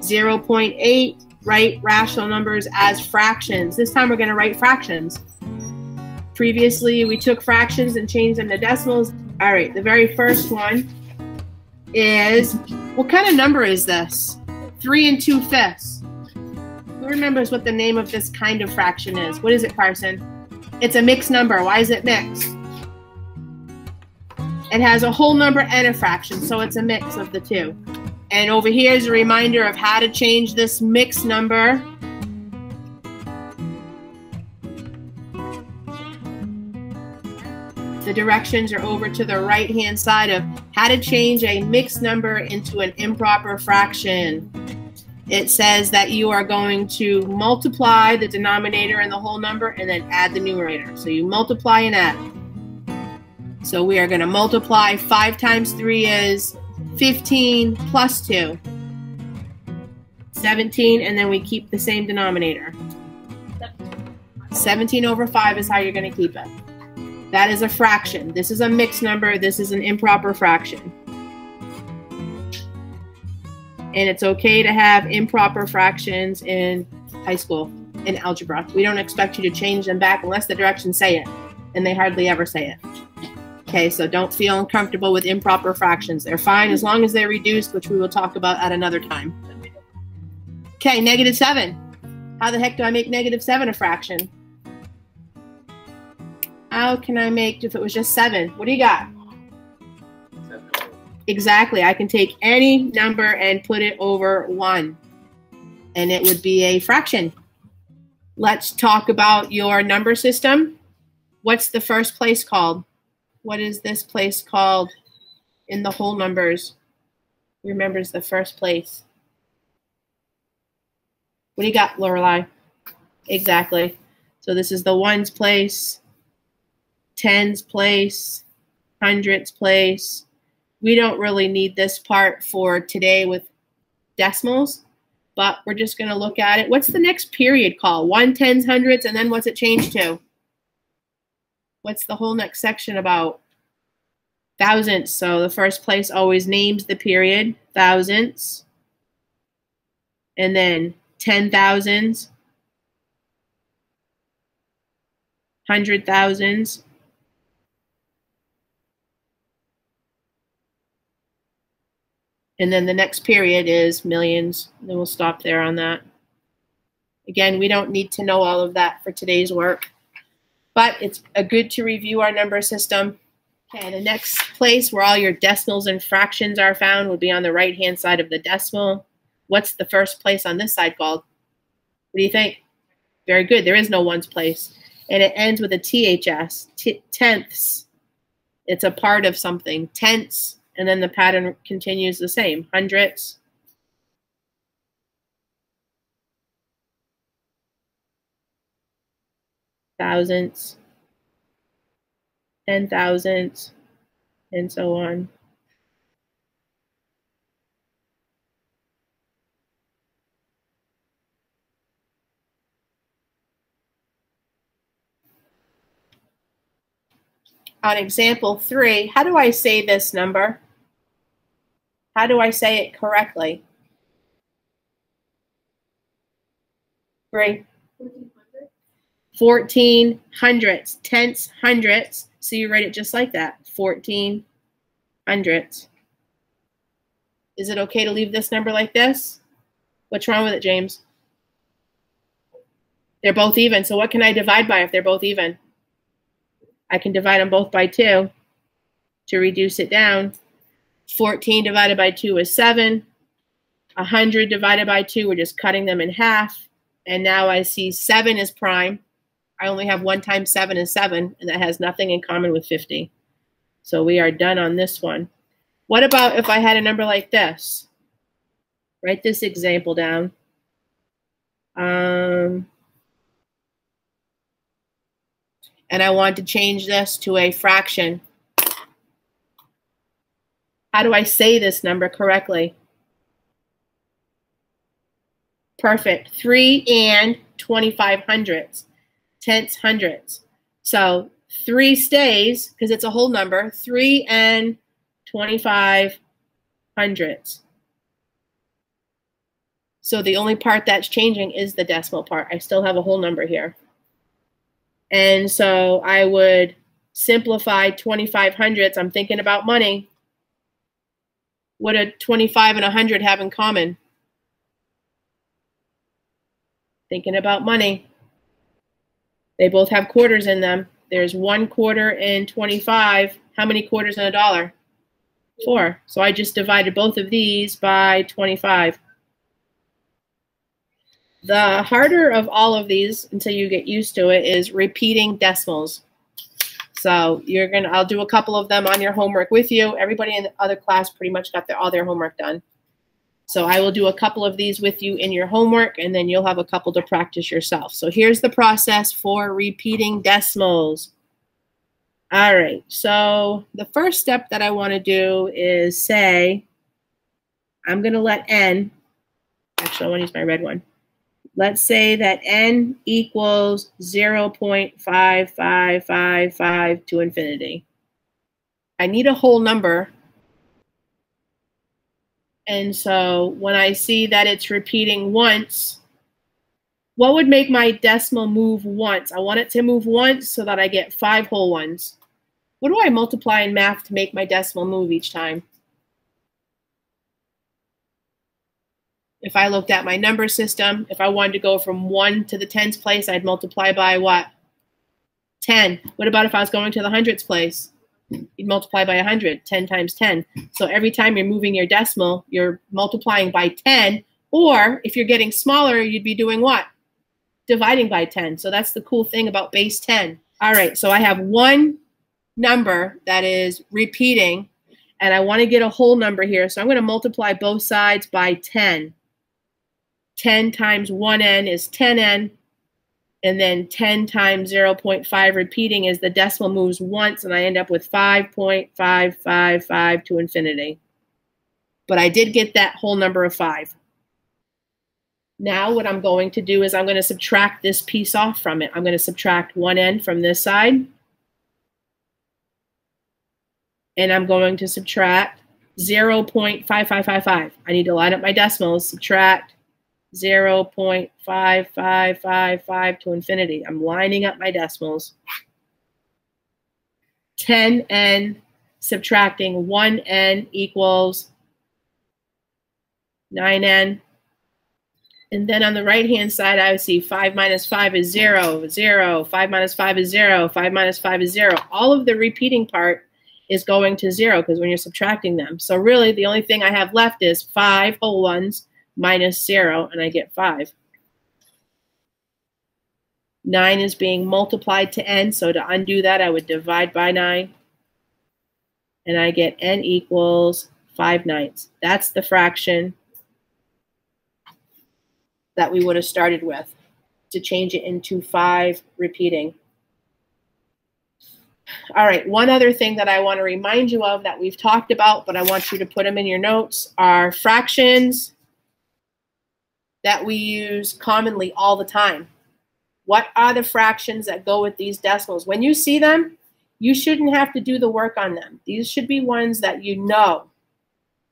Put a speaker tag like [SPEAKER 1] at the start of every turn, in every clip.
[SPEAKER 1] 0.8, write rational numbers as fractions. This time we're going to write fractions. Previously, we took fractions and changed them to decimals. All right, the very first one is, what kind of number is this? 3 2/5. Who remembers what the name of this kind of fraction is? What is it, Carson? It's a mixed number. Why is it mixed? It has a whole number and a fraction, so it's a mix of the two. And over here is a reminder of how to change this mixed number the directions are over to the right-hand side of how to change a mixed number into an improper fraction. It says that you are going to multiply the denominator and the whole number and then add the numerator. So you multiply and add. So we are going to multiply 5 times 3 is 15 plus 2. 17, and then we keep the same denominator. 17 over 5 is how you're going to keep it. That is a fraction. This is a mixed number. This is an improper fraction. And it's okay to have improper fractions in high school, in algebra. We don't expect you to change them back unless the directions say it, and they hardly ever say it. Okay, so don't feel uncomfortable with improper fractions. They're fine as long as they're reduced, which we will talk about at another time. Okay, -7. How the heck do I make -7 a fraction? How can I make, if it was just 7? What do you got?
[SPEAKER 2] 7.
[SPEAKER 1] Exactly. I can take any number and put it over 1, and it would be a fraction. Let's talk about your number system. What's the first place called? What is this place called in the whole numbers? Who remembers the first place? What do you got, Lorelei? Exactly. So this is the ones place, tens place, hundreds place. We don't really need this part for today with decimals, but we're just going to look at it. What's the next period called? 1, tens, hundreds, and then what's it changed to? What's the whole next section about? Thousandths. So the first place always names the period, thousandths, and then 10,000s, 100,000s, and then the next period is millions. Then we'll stop there on that. Again, we don't need to know all of that for today's work, but it's good to review our number system. Okay, the next place where all your decimals and fractions are found would be on the right-hand side of the decimal. What's the first place on this side called? What do you think? Very good. There is no ones place. And it ends with a THS, tenths. It's a part of something. Tenths, and then the pattern continues the same. Hundredths. Thousandths. 10,000ths, and so on. On example 3, how do I say this number? How do I say it correctly? 3. 14 hundredths, tenths, hundredths. So you write it just like that, 14 hundredths. Is it okay to leave this number like this? What's wrong with it, James? They're both even. So what can I divide by if they're both even? I can divide them both by 2 to reduce it down. 14 divided by 2 is 7. 100 divided by 2, we're just cutting them in half. And now I see 7 is prime. I only have 1 times 7 is 7, and that has nothing in common with 50. So we are done on this one. What about if I had a number like this? Write this example down. And I want to change this to a fraction. How do I say this number correctly? Perfect. 3 and 25 hundredths. Tenths, hundredths. So 3 stays because it's a whole number. 3 and 25 hundredths. So the only part that's changing is the decimal part. I still have a whole number here. And so I would simplify 25 hundredths. I'm thinking about money. What do 25 and 100 have in common? Thinking about money. They both have quarters in them. There's 1 quarter in 25. How many quarters in a dollar? 4. So I just divided both of these by 25. The harder of all of these, until you get used to it, is repeating decimals. So I'll do a couple of them on your homework with you. Everybody in the other class pretty much got all their homework done. So I will do a couple of these with you in your homework, and then you'll have a couple to practice yourself. So here's the process for repeating decimals. All right, so the first step that I want to do is say, I'm going to let n, actually I want to use my red one. Let's say that n equals 0.5555 to infinity. I need a whole number. And so when I see that it's repeating once, what would make my decimal move once? I want it to move once so that I get 5 whole ones. What do I multiply in math to make my decimal move each time? If I looked at my number system, if I wanted to go from 1 to the tens place, I'd multiply by what? 10. What about if I was going to the hundreds place? You'd multiply by 100, 10 times 10. So every time you're moving your decimal, you're multiplying by 10. Or if you're getting smaller, you'd be doing what? Dividing by 10. So that's the cool thing about base 10. All right, so I have one number that is repeating, and I want to get a whole number here. So I'm going to multiply both sides by 10. 10 times 1n is 10n. And then 10 times 0.5 repeating is the decimal moves once, and I end up with 5.555 to infinity. But I did get that whole number of 5. Now what I'm going to do is I'm going to subtract this piece off from it. I'm going to subtract 1n from this side. And I'm going to subtract 0.5555. I need to line up my decimals, subtract 0.5555 to infinity. I'm lining up my decimals. 10n subtracting 1n equals 9n. And then on the right-hand side, I would see 5 minus 5 is 0, 0. 5 minus 5 is 0. 5 minus 5 is 0. All of the repeating part is going to 0 because when you're subtracting them. So really, the only thing I have left is 5 whole ones minus 0, and I get 5. 9 is being multiplied to n, so to undo that, I would divide by 9. And I get n equals 5/9. That's the fraction that we would have started with to change it into 5 repeating. All right, one other thing that I want to remind you of that we've talked about, but I want you to put them in your notes, are fractions that we use commonly all the time. What are the fractions that go with these decimals? When you see them, you shouldn't have to do the work on them. These should be ones that you know.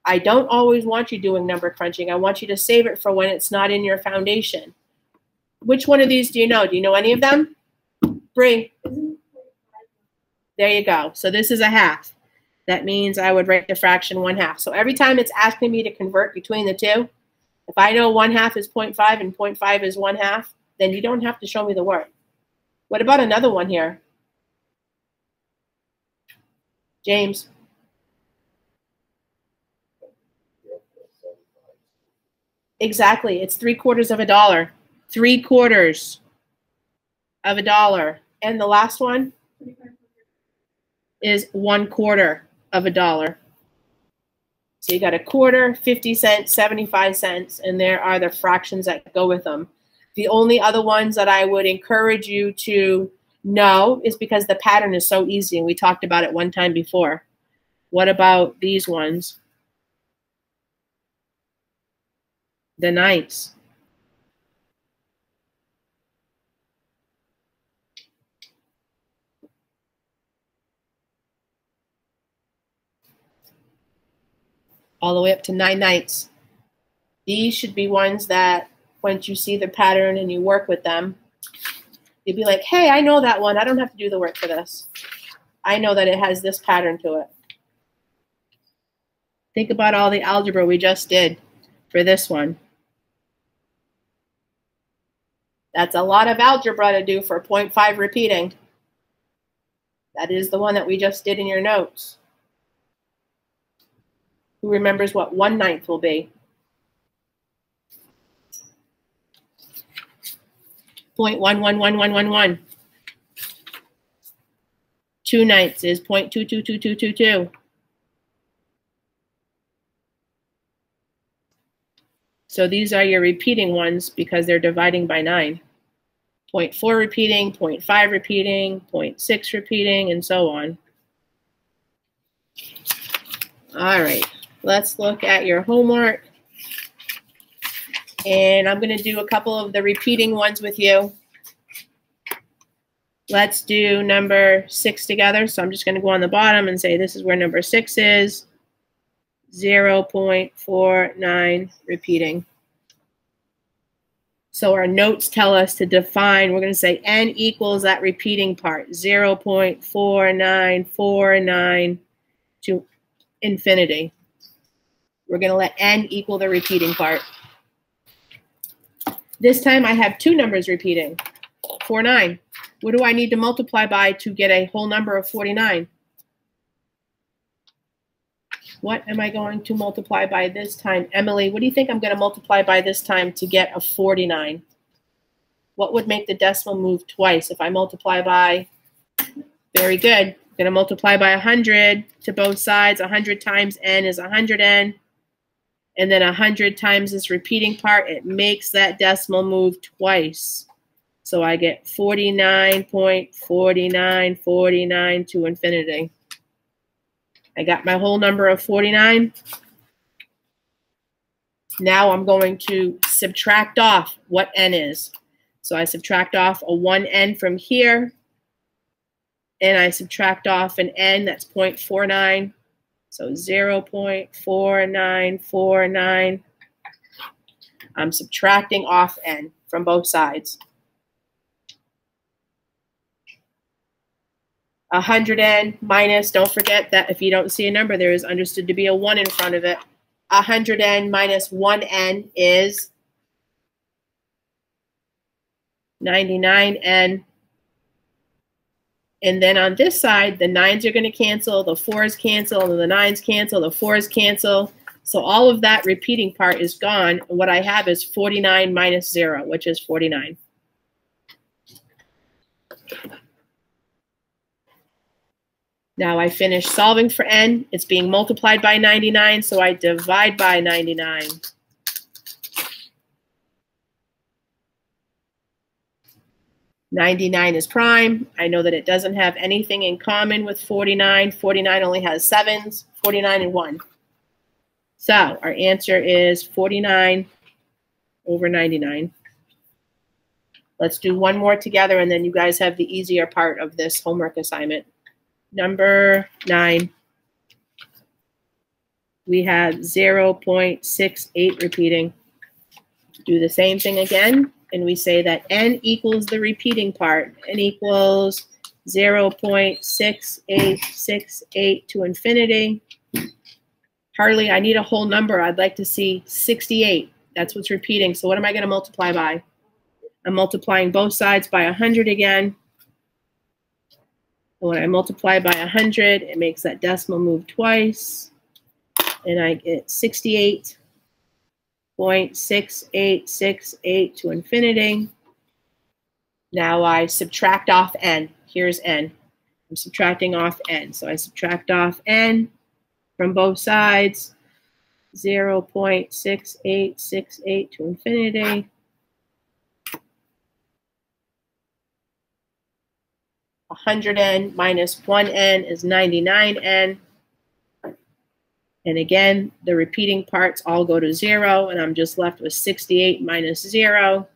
[SPEAKER 1] I don't always want you doing number crunching. I want you to save it for when it's not in your foundation. Which one of these do you know? Do you know any of them? Bree. There you go. So this is a half. That means I would write the fraction 1/2. So every time it's asking me to convert between the two, if I know 1/2 is 0.5 and 0.5 is 1/2, then you don't have to show me the word. What about another one here? James. Exactly. It's 3/4 of a dollar. 3/4 of a dollar. And the last one is 1/4 of a dollar. So you got a quarter, 50 cents, 75 cents, and there are the fractions that go with them. The only other ones that I would encourage you to know is because the pattern is so easy, and we talked about it one time before. What about these ones? The 9ths. All the way up to 9/9. These should be ones that once you see the pattern and you work with them, you'll be like, hey, I know that one. I don't have to do the work for this. I know that it has this pattern to it. Think about all the algebra we just did for this one. That's a lot of algebra to do for 0.5 repeating. That is the one that we just did in your notes. Who remembers what 1/9 will be? 0.111111. 2/9 is 0.222222. So these are your repeating ones because they're dividing by 9. 0.4 repeating, 0.5 repeating, 0.6 repeating, and so on. All right, let's look at your homework. And I'm going to do a couple of the repeating ones with you. Let's do number 6 together. So I'm just going to go on the bottom and say this is where number 6 is. 0.49 repeating. So our notes tell us to define, we're going to say n equals that repeating part, 0.4949 to infinity. We're going to let n equal the repeating part. This time I have 2 numbers repeating, 49. What do I need to multiply by to get a whole number of 49? What am I going to multiply by this time? Emily, what do you think I'm going to multiply by this time to get a 49? What would make the decimal move twice if I multiply by? Very good. I'm going to multiply by 100 to both sides. 100 times n is 100n. And then 100 times this repeating part, it makes that decimal move twice. So I get 49.4949 to infinity. I got my whole number of 49. Now I'm going to subtract off what n is. So I subtract off a 1n from here, and I subtract off an n that's 0.49. So 0.4949. I'm subtracting off n from both sides. 100n minus, don't forget that if you don't see a number, there is understood to be a 1 in front of it. 100n minus 1n is 99n. And then on this side, the 9s are going to cancel, the 4s cancel, and the 9s cancel, the 4s cancel. So all of that repeating part is gone. And what I have is 49 minus 0, which is 49. Now I finished solving for n. It's being multiplied by 99, so I divide by 99. (99) is prime. I know that it doesn't have anything in common with 49. 49 only has 7s, 49 and 1. So our answer is 49 over 99. Let's do one more together, and then you guys have the easier part of this homework assignment. Number 9, we have 0.68 repeating. Do the same thing again, and we say that n equals the repeating part. N equals 0.6868 to infinity. Harley, I need a whole number. I'd like to see 68. That's what's repeating. So what am I going to multiply by? I'm multiplying both sides by 100 again. When I multiply by 100, it makes that decimal move twice, and I get 68.6868 to infinity. Now I subtract off n. Here's n. I'm subtracting off n. So I subtract off n from both sides, 0.6868 to infinity. 100n minus 1n is 99n. And again, the repeating parts all go to 0, and I'm just left with 68 minus 0.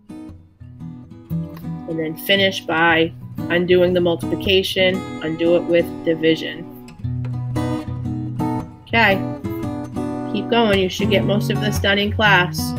[SPEAKER 1] And then finish by undoing the multiplication, undo it with division. Okay, keep going. You should get most of this done in class.